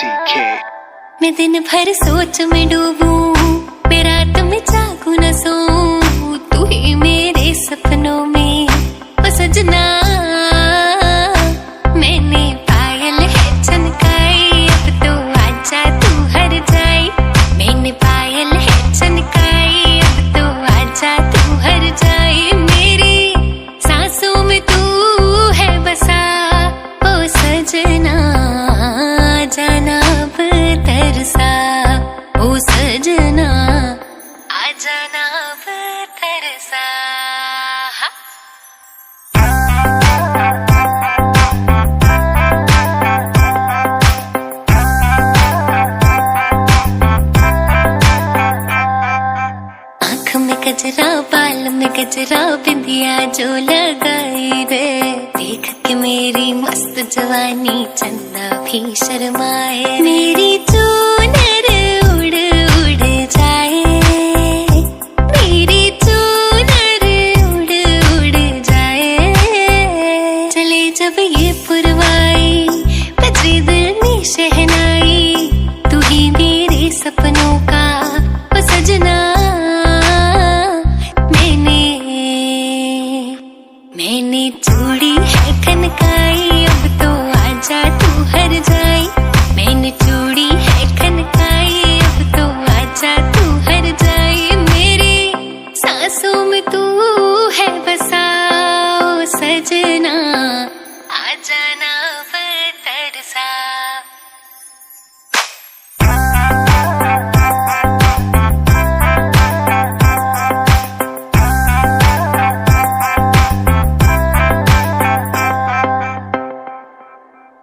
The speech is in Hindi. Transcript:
मैं दिन भर सोच में डूबूं, मैं रात में जागूं न सोऊं, तू ही मेरे सपनों में ओ सजना। मैंने पायल है चनकाई, अब तो आजा तू हर जाए। मैंने पायल है चनकाई, अब तो आजा तू हर जाए। मेरी सांसों में तू है बसा ओ सजना, जाना अब तरसा ओ सजना, आ जाना अब तरसा। आँख में गजरा, बाल में गजरा, बिंदिया जो लगाई रे, देख के मेरी मस्त जवानी चंदा भी शर्माए। मेरी चूनर उड़ उड़ जाए, मेरी चूनर उड़ उड़ जाए। चले जब ये पुरवाई, बजरी दिल में शहनाई।